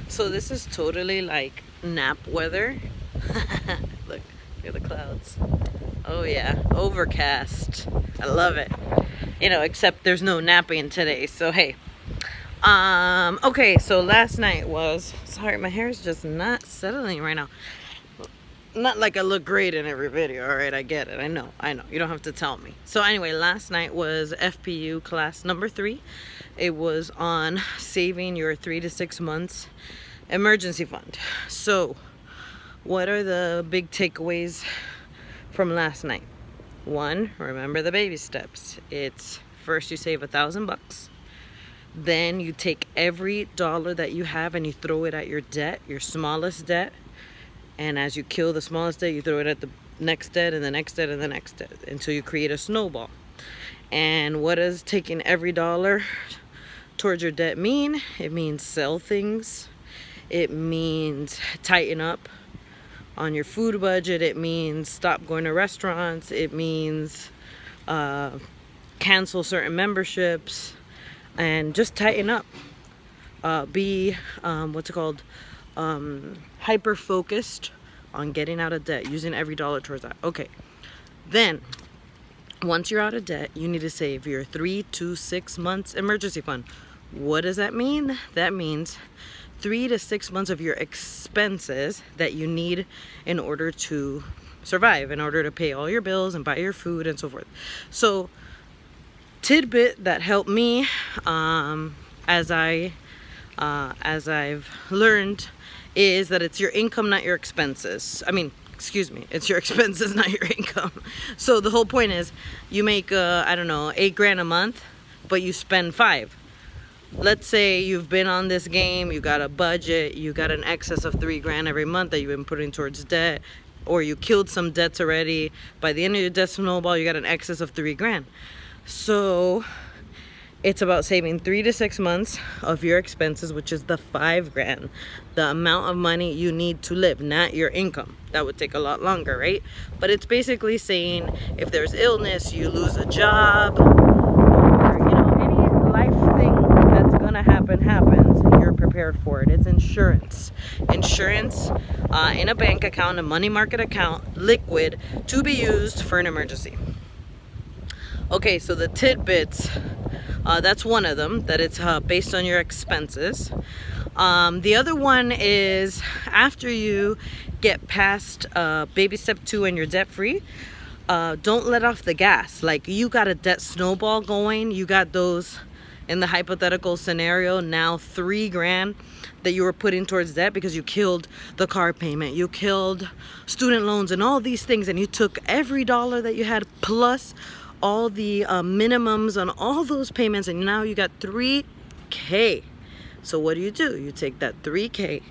So this is totally like nap weather. Look at the clouds. Oh yeah, overcast. I love it. You know, except there's no napping today. So hey. Okay, so last night was, sorry, my hair's just not settling right now. Not like I look great in every video, all right? I get it. I know. You don't have to tell me. So anyway, last night was FPU class number 3. It was on saving your 3 to 6 months emergency fund. So what are the big takeaways from last night? 1, remember the baby steps. It's first you save $1,000. Then you take every dollar that you have and you throw it at your debt, your smallest debt. And as you kill the smallest debt, you throw it at the next debt and the next debt and the next debt until you create a snowball. And what does taking every dollar towards your debt mean? It means sell things. It means tighten up on your food budget. It means stop going to restaurants. It means cancel certain memberships and just tighten up. Be hyper focused on getting out of debt, using every dollar towards that. Okay, then once you're out of debt, you need to save your 3 to 6 months emergency fund. What does that mean? That means 3 to 6 months of your expenses that you need in order to survive, in order to pay all your bills and buy your food and so forth. So tidbit that helped me as I've learned is that it's your income, not your expenses. Excuse me, it's your expenses, not your income. So the whole point is you make, I don't know, $8 grand a month, but you spend 5. Let's say you've been on this game, you got a budget, you got an excess of $3 grand every month that you've been putting towards debt, or you killed some debts already. By the end of your debt snowball, you got an excess of $3 grand. So it's about saving 3 to 6 months of your expenses, which is the $5 grand, the amount of money you need to live, not your income. That would take a lot longer, right? But it's basically saying if there's illness, you lose a job, or any life thing that's gonna happens, you're prepared for it. It's insurance. Insurance in a bank account, a money market account, liquid, to be used for an emergency. Okay, so the tidbits, that's one of them, that it's based on your expenses. The other one is after you get past baby step 2 and you're debt free, don't let off the gas. Like, you got a debt snowball going, you got those, in the hypothetical scenario, now $3 grand that you were putting towards debt because you killed the car payment, you killed student loans and all these things, and you took every dollar that you had plus all the minimums on all those payments, and now you got $3K. So what do? You take that $3K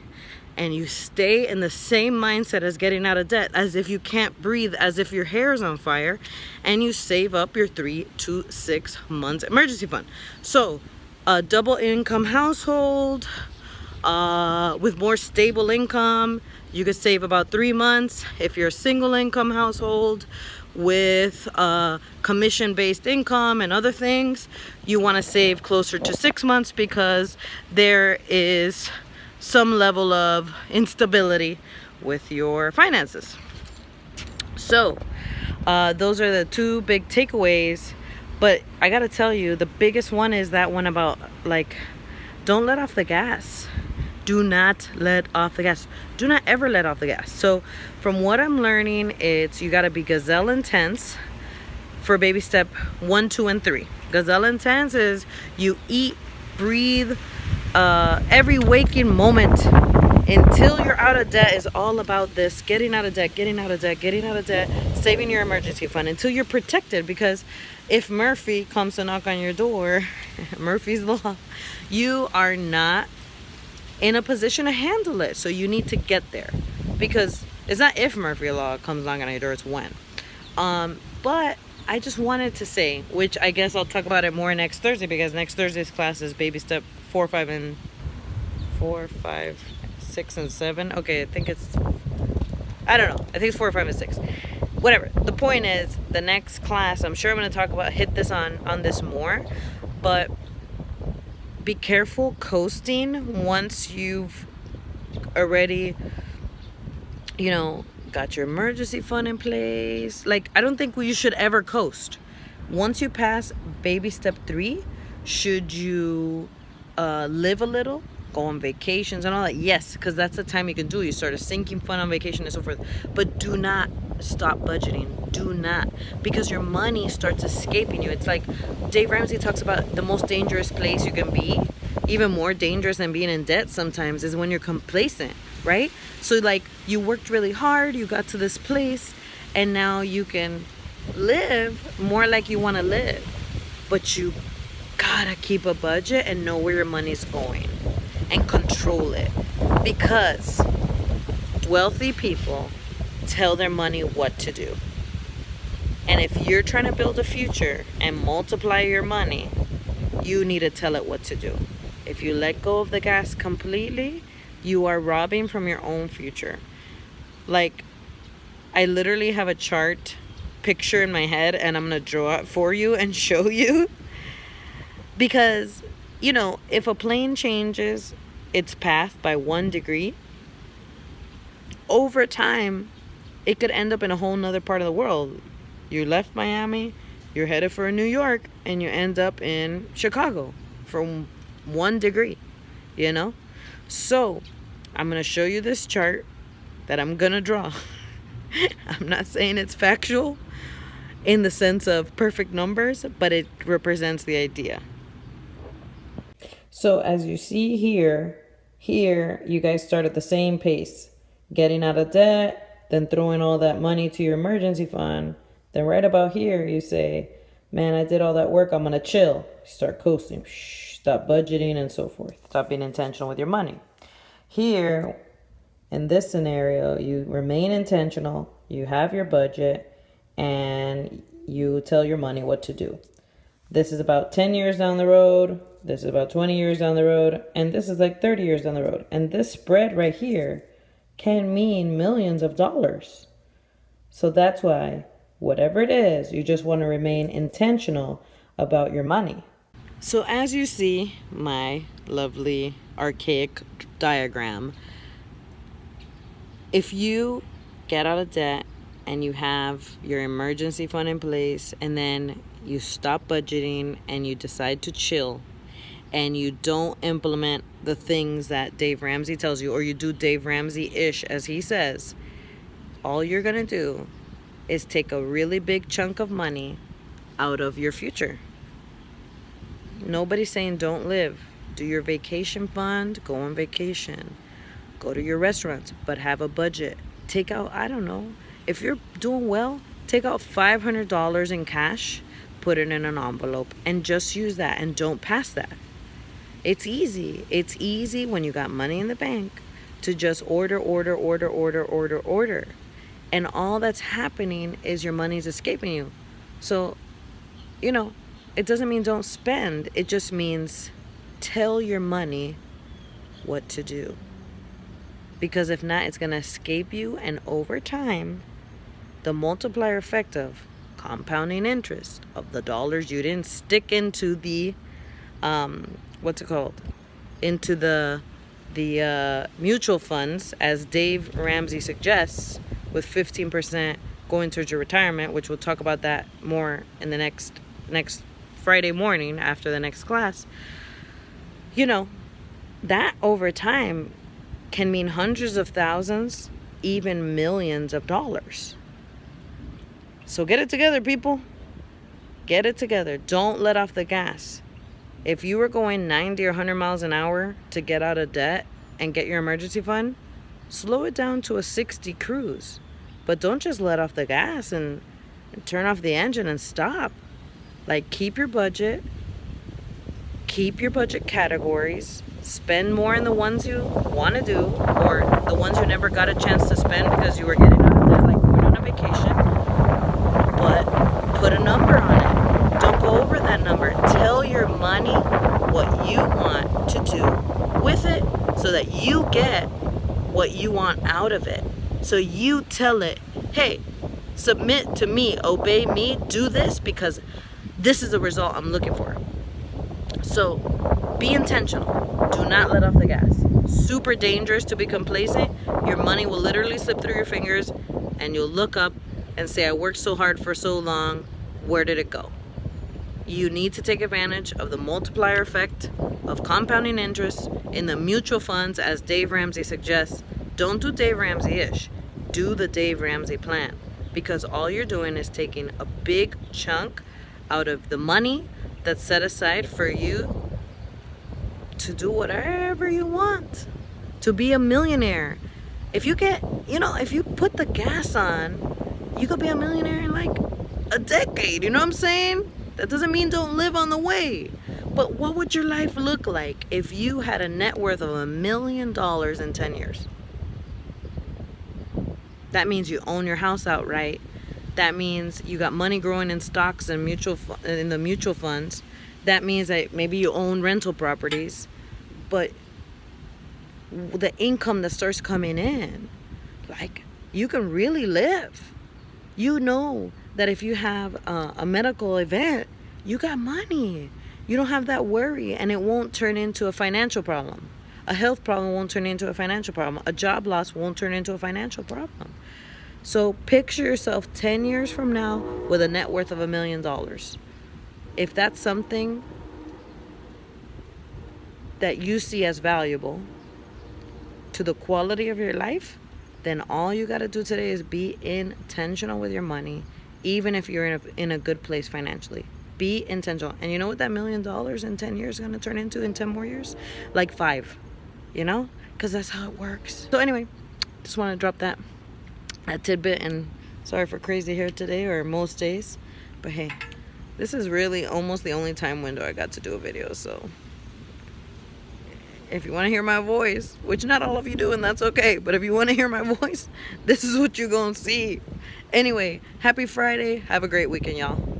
and you stay in the same mindset as getting out of debt, as if you can't breathe, as if your hair is on fire, and you save up your 3 to 6 months emergency fund. So a double income household with more stable income, you could save about 3 months. If you're a single income household with commission-based income and other things, you want to save closer to 6 months because there is some level of instability with your finances. So those are the 2 big takeaways, but I gotta tell you, the biggest one is that one about, like, don't let off the gas. Do not let off the gas. Do not ever let off the gas. So from what I'm learning, it's you got to be gazelle intense for baby step 1, 2, and 3. Gazelle intense is you eat, breathe, every waking moment until you're out of debt is all about this: getting out of debt, getting out of debt, getting out of debt, saving your emergency fund until you're protected. Because if Murphy comes to knock on your door, Murphy's law, you are not in a position to handle it. So you need to get there, because it's not if Murphy law comes knocking on your door, it's when. But I just wanted to say, which I guess I'll talk about it more next Thursday, because next Thursday's class is baby step 4, 5, 6, and 7. Okay, I think it's, I don't know, I think it's 4, 5, and 6. Whatever. The point is, the next class, I'm sure I'm going to talk about, hit this on this more, but be careful coasting once you've already, you know, got your emergency fund in place. Like, I don't think you should ever coast. Once you pass baby step 3, should you live a little, go on vacations and all that? Yes, because that's the time you can do it. You start a sinking fund on vacation and so forth. But do not stop budgeting. Do not, because your money starts escaping you. It's like Dave Ramsey talks about the most dangerous place you can be, even more dangerous than being in debt sometimes, is when you're complacent, right? So like, you worked really hard, you got to this place, and now you can live more like you want to live, but you gotta keep a budget and know where your money's going and control it, because wealthy people tell their money what to do. And if you're trying to build a future and multiply your money, you need to tell it what to do. If you let go of the gas completely, you are robbing from your own future. Like, I literally have a chart picture in my head, and I'm gonna draw it for you and show you. Because, you know, if a plane changes its path by 1 degree, over time, it could end up in a whole nother part of the world. You left Miami, you're headed for New York, and you end up in Chicago from 1 degree, you know? So, I'm going to show you this chart that I'm going to draw. I'm not saying it's factual in the sense of perfect numbers, but it represents the idea. So as you see here you guys start at the same pace, getting out of debt, then throwing all that money to your emergency fund. Then right about here, you say, man, I did all that work, I'm gonna chill. Start coasting, stop budgeting and so forth. Stop being intentional with your money. Here, in this scenario, you remain intentional, you have your budget, and you tell your money what to do. This is about 10 years down the road, this is about 20 years down the road, and this is like 30 years down the road. And this spread right here can mean millions of dollars. So that's why, whatever it is, you just want to remain intentional about your money. So as you see my lovely archaic diagram, if you get out of debt and you have your emergency fund in place, and then you stop budgeting and you decide to chill, and you don't implement the things that Dave Ramsey tells you, or you do Dave Ramsey-ish as he says, all you're gonna do is take a really big chunk of money out of your future. Nobody's saying don't live. Do your vacation fund, go on vacation, go to your restaurants, but have a budget. Take out, I don't know, if you're doing well, take out $500 in cash, put it in an envelope, and just use that, and don't pass that. It's easy. It's easy when you got money in the bank to just order. And all that's happening is your money's escaping you. So, you know, it doesn't mean don't spend. It just means tell your money what to do. Because if not, it's going to escape you. And over time, the multiplier effect of compounding interest of the dollars you didn't stick into the, what's it called? Into the mutual funds, as Dave Ramsey suggests, with 15% going towards your retirement, which we'll talk about that more in the next Friday morning after the next class. You know, that over time can mean hundreds of thousands, even millions of dollars. So get it together, people. Get it together. Don't let off the gas. If you were going 90 or 100 miles an hour to get out of debt and get your emergency fund, slow it down to a 60 cruise. But don't just let off the gas and turn off the engine and stop. Like, keep your budget categories, spend more in the ones you want to do, or the ones you never got a chance to spend because you were getting out of debt, like going on a vacation. But put a number on it. Don't go over that number. Tell your money what you want to do with it so that you get what you want out of it. So you tell it, hey, submit to me, obey me, do this because this is the result I'm looking for. So Be intentional. Do not let off the gas. Super dangerous to be complacent. Your money will literally slip through your fingers and you'll look up and say, I worked so hard for so long, where did it go? You need to take advantage of the multiplier effect of compounding interest in the mutual funds, as Dave Ramsey suggests. Don't do Dave Ramsey-ish. Do the Dave Ramsey plan, because all you're doing is taking a big chunk out of the money that's set aside for you to do whatever you want, to be a millionaire. If you get, if you put the gas on, you could be a millionaire in like a decade, you know what I'm saying? That doesn't mean don't live on the way. But what would your life look like if you had a net worth of $1 million in 10 years? That means you own your house outright. That means you got money growing in stocks and in the mutual funds. That means that maybe you own rental properties. But the income that starts coming in, like, you can really live. You know that if you have a medical event, you got money. You don't have that worry, and it won't turn into a financial problem. A health problem won't turn into a financial problem. A job loss won't turn into a financial problem. So picture yourself 10 years from now with a net worth of $1 million. If that's something that you see as valuable to the quality of your life, then all you got to do today is be intentional with your money, even if you're in a good place financially. Be intentional. And you know what that $1 million in 10 years is going to turn into in 10 more years? Like 5, because that's how it works. So anyway, just want to drop that tidbit, and sorry for crazy hair today, or most days, but hey, this is really almost the only time window I got to do a video. So if you want to hear my voice, which not all of you do, and that's okay, but if you want to hear my voice, this is what you're gonna see. Anyway, happy Friday. Have a great weekend, y'all.